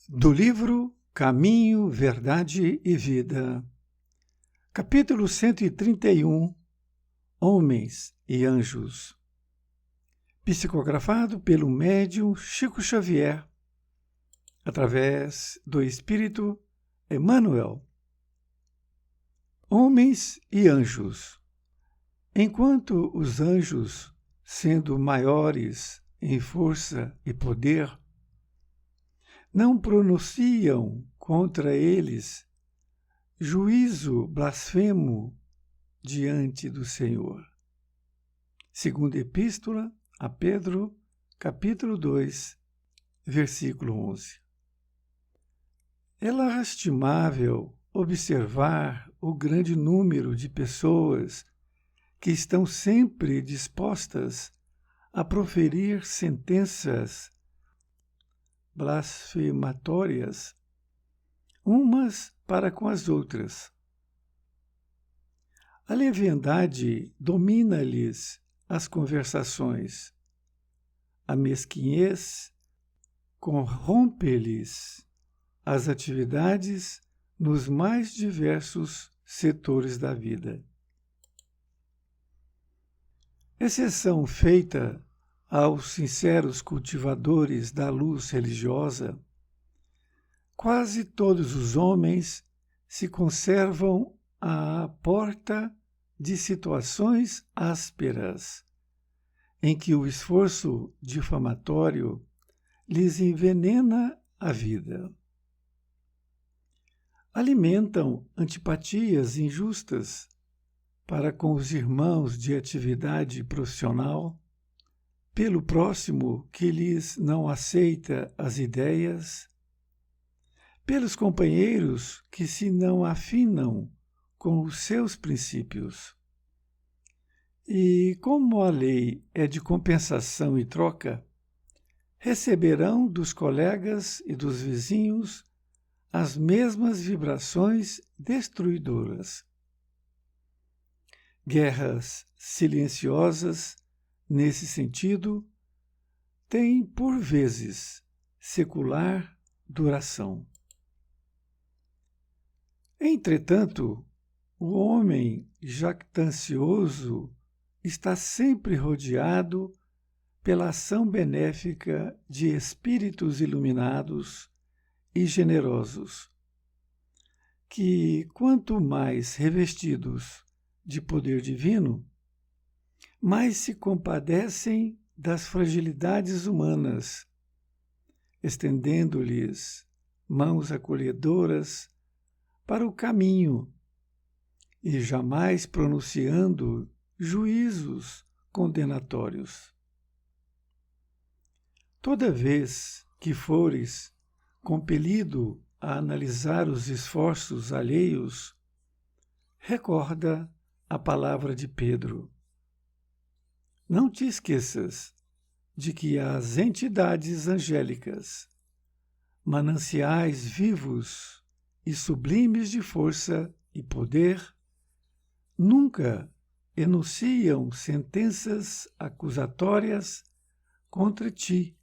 Do livro Caminho, Verdade e Vida, capítulo 131, Homens e Anjos, psicografado pelo médium Chico Xavier, através do Espírito Emmanuel. Homens e Anjos. Enquanto os anjos, sendo maiores em força e poder, não pronunciam contra eles juízo blasfemo diante do Senhor. Segunda Epístola a Pedro, capítulo 2, versículo 11. É lastimável observar o grande número de pessoas que estão sempre dispostas a proferir sentenças blasfematórias umas para com as outras. A leviandade domina-lhes as conversações. A mesquinhez corrompe-lhes as atividades nos mais diversos setores da vida. Exceção feita aos sinceros cultivadores da luz religiosa, quase todos os homens se conservam à porta de situações ásperas, em que o esforço difamatório lhes envenena a vida. Alimentam antipatias injustas para com os irmãos de atividade profissional, pelo próximo que lhes não aceita as ideias, pelos companheiros que se não afinam com os seus princípios. E como a lei é de compensação e troca, receberão dos colegas e dos vizinhos as mesmas vibrações destruidoras. Guerras silenciosas, nesse sentido, têm por vezes secular duração. Entretanto, o homem jactancioso está sempre rodeado pela ação benéfica de espíritos iluminados e generosos, que, quanto mais revestidos de poder divino, mais se compadecem das fragilidades humanas, estendendo-lhes mãos acolhedoras para o caminho e jamais pronunciando juízos condenatórios. Toda vez que fores compelido a analisar os esforços alheios, recorda a palavra de Pedro. Não te esqueças de que as entidades angélicas, mananciais vivos e sublimes de força e poder, nunca enunciam sentenças acusatórias contra ti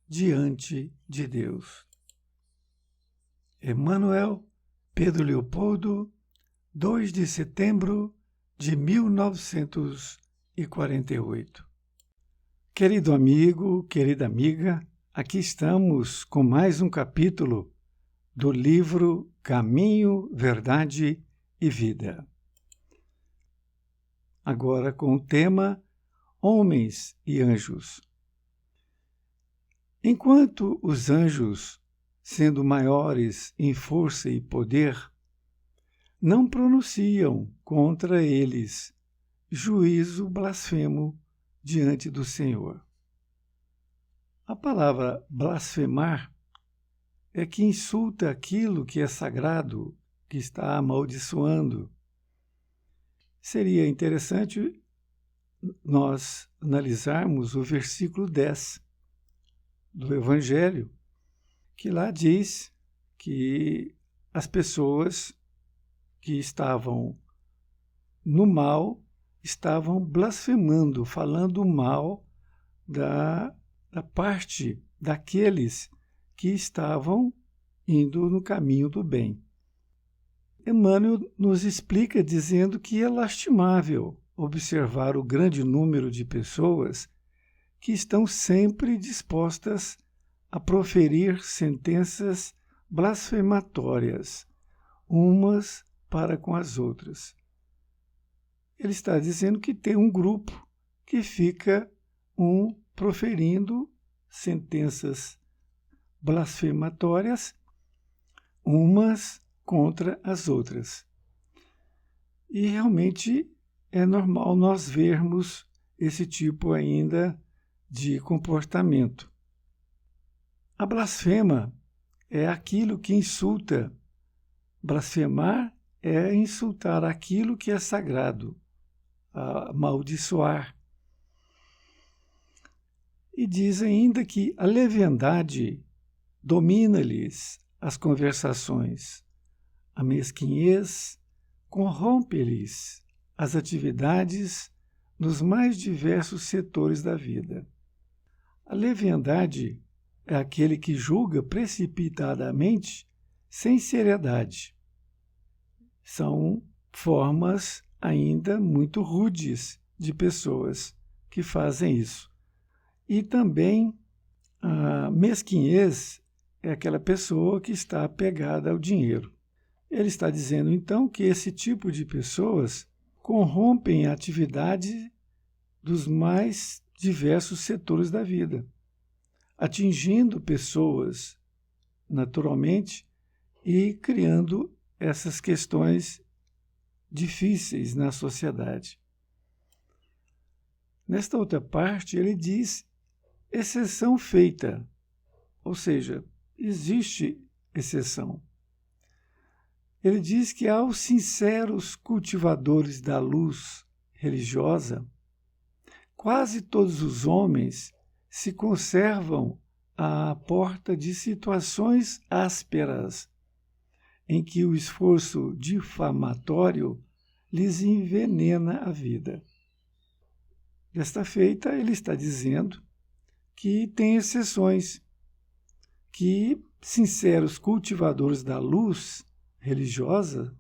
diante de Deus. Emmanuel, Pedro Leopoldo, 2 de setembro de 1948. Querido amigo, querida amiga, aqui estamos com mais um capítulo do livro Caminho, Verdade e Vida. Agora com o tema Homens e Anjos. Enquanto os anjos, sendo maiores em força e poder, não pronunciam contra eles juízo blasfemo diante do Senhor. A palavra blasfemar é que insulta aquilo que é sagrado, que está amaldiçoando. Seria interessante nós analisarmos o versículo 10 do Evangelho, que lá diz que as pessoas que estavam no mal estavam blasfemando, falando mal da parte daqueles que estavam indo no caminho do bem. Emmanuel nos explica dizendo que é lastimável observar o grande número de pessoas que estão sempre dispostas a proferir sentenças blasfematórias, umas para com as outras. Ele está dizendo que tem um grupo que fica proferindo sentenças blasfematórias, umas contra as outras. E realmente é normal nós vermos esse tipo ainda de comportamento. A blasfema é aquilo que insulta. Blasfemar é insultar aquilo que é sagrado, amaldiçoar. E diz ainda que a leviandade domina-lhes as conversações, a mesquinhez corrompe-lhes as atividades nos mais diversos setores da vida. A leviandade é aquele que julga precipitadamente, sem seriedade. São formas ainda muito rudes de pessoas que fazem isso. E também a mesquinhez é aquela pessoa que está apegada ao dinheiro. Ele está dizendo, então, que esse tipo de pessoas corrompem a atividade dos mais diversos setores da vida, atingindo pessoas naturalmente e criando essas questões difíceis na sociedade. Nesta outra parte, ele diz exceção feita, ou seja, existe exceção. Ele diz que aos sinceros cultivadores da luz religiosa, quase todos os homens se conservam à porta de situações ásperas, em que o esforço difamatório lhes envenena a vida. Desta feita, ele está dizendo que tem exceções, que sinceros cultivadores da luz religiosa,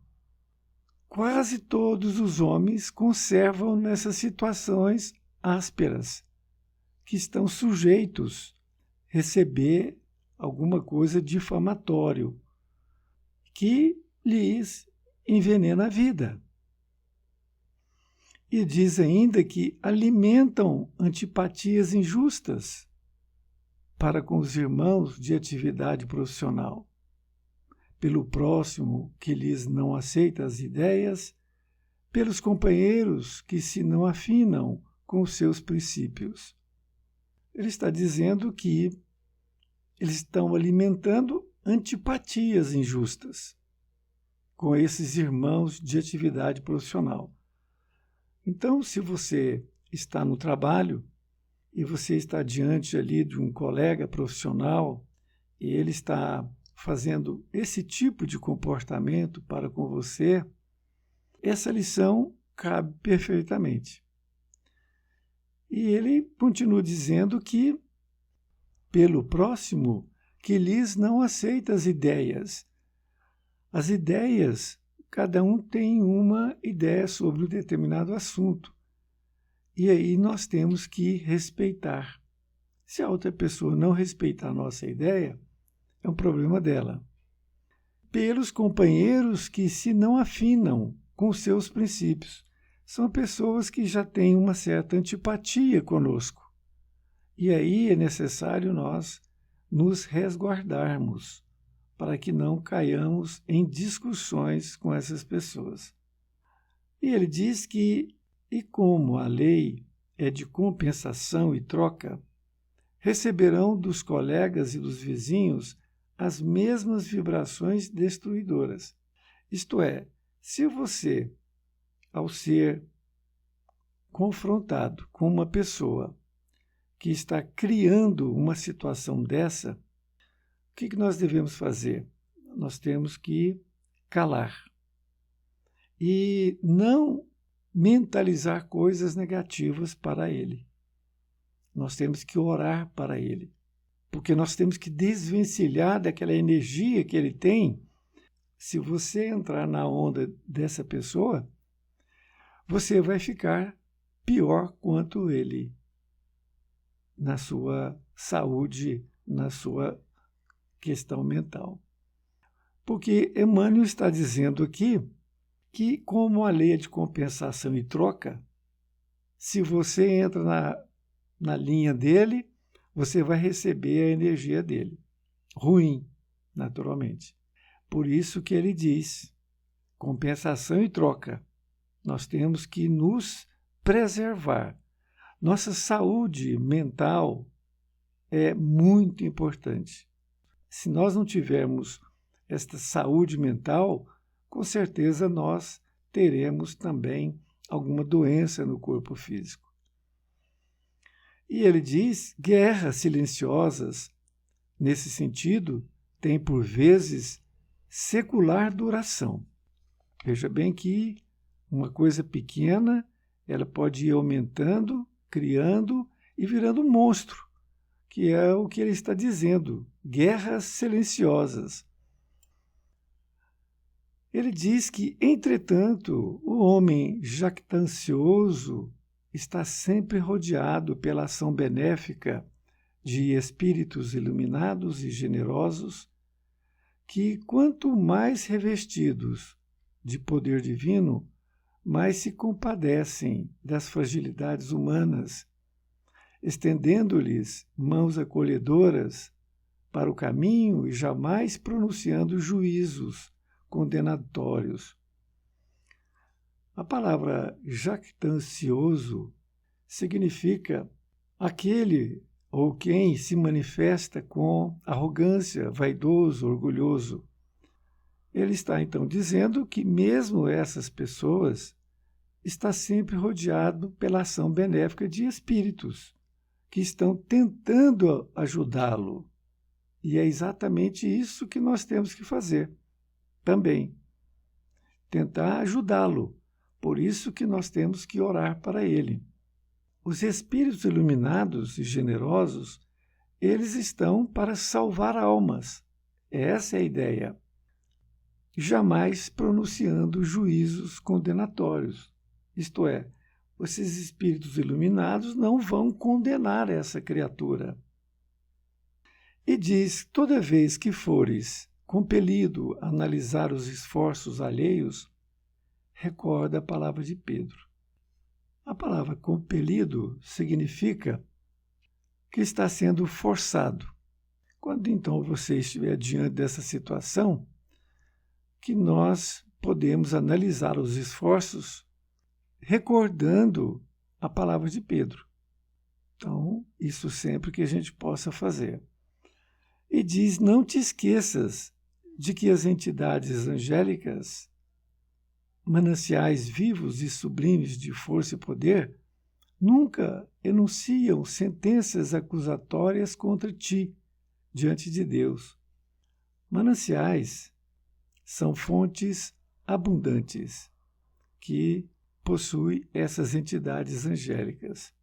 quase todos os homens conservam nessas situações ásperas, que estão sujeitos a receber alguma coisa difamatório, que lhes envenena a vida. E diz ainda que alimentam antipatias injustas para com os irmãos de atividade profissional, pelo próximo que lhes não aceita as ideias, pelos companheiros que se não afinam com os seus princípios. Ele está dizendo que eles estão alimentando antipatias injustas com esses irmãos de atividade profissional. Então, se você está no trabalho e você está diante ali de um colega profissional e ele está fazendo esse tipo de comportamento para com você, essa lição cabe perfeitamente. E ele continua dizendo que, pelo próximo, que lhes não aceita as ideias. As ideias, cada um tem uma ideia sobre um determinado assunto. E aí nós temos que respeitar. Se a outra pessoa não respeitar a nossa ideia, é um problema dela. Pelos companheiros que se não afinam com seus princípios. São pessoas que já têm uma certa antipatia conosco. E aí é necessário nós nos resguardarmos para que não caiamos em discussões com essas pessoas. E ele diz que, e como a lei é de compensação e troca, receberão dos colegas e dos vizinhos as mesmas vibrações destruidoras. Isto é, se você, ao ser confrontado com uma pessoa que está criando uma situação dessa, o que nós devemos fazer? Nós temos que calar e não mentalizar coisas negativas para ele. Nós temos que orar para ele, porque nós temos que desvencilhar daquela energia que ele tem. Se você entrar na onda dessa pessoa, você vai ficar pior quanto ele na sua saúde, na sua questão mental. Porque Emmanuel está dizendo aqui que, como a lei é de compensação e troca, se você entra na linha dele, você vai receber a energia dele. Ruim, naturalmente. Por isso que ele diz, compensação e troca. Nós temos que nos preservar. Nossa saúde mental é muito importante. Se nós não tivermos esta saúde mental, com certeza nós teremos também alguma doença no corpo físico. E ele diz, guerras silenciosas, nesse sentido, têm por vezes secular duração. Veja bem que uma coisa pequena, ela pode ir aumentando, criando e virando um monstro, que é o que ele está dizendo, guerras silenciosas. Ele diz que, entretanto, o homem jactancioso está sempre rodeado pela ação benéfica de espíritos iluminados e generosos, que, quanto mais revestidos de poder divino, mais se compadecem das fragilidades humanas, estendendo-lhes mãos acolhedoras para o caminho e jamais pronunciando juízos condenatórios. A palavra jactancioso significa aquele ou quem se manifesta com arrogância, vaidoso, orgulhoso. Ele está então dizendo que mesmo essas pessoas está sempre rodeado pela ação benéfica de espíritos que estão tentando ajudá-lo. E é exatamente isso que nós temos que fazer também. Tentar ajudá-lo. Por isso que nós temos que orar para ele. Os espíritos iluminados e generosos, eles estão para salvar almas. Essa é a ideia. Jamais pronunciando juízos condenatórios. Isto é, esses espíritos iluminados não vão condenar essa criatura. E diz, toda vez que fores compelido a analisar os esforços alheios, recorda a palavra de Pedro. A palavra compelido significa que está sendo forçado. Quando então você estiver diante dessa situação, que nós podemos analisar os esforços recordando a palavra de Pedro. Então, isso sempre que a gente possa fazer. E diz, não te esqueças de que as entidades angélicas, mananciais vivos e sublimes de força e poder, nunca enunciam sentenças acusatórias contra ti, diante de Deus. Mananciais são fontes abundantes que possuem essas entidades angélicas.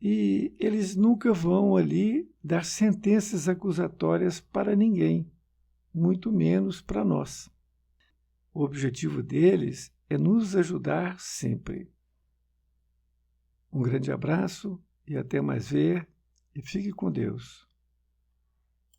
E eles nunca vão ali dar sentenças acusatórias para ninguém, muito menos para nós. O objetivo deles é nos ajudar sempre. Um grande abraço e até mais ver, e fique com Deus.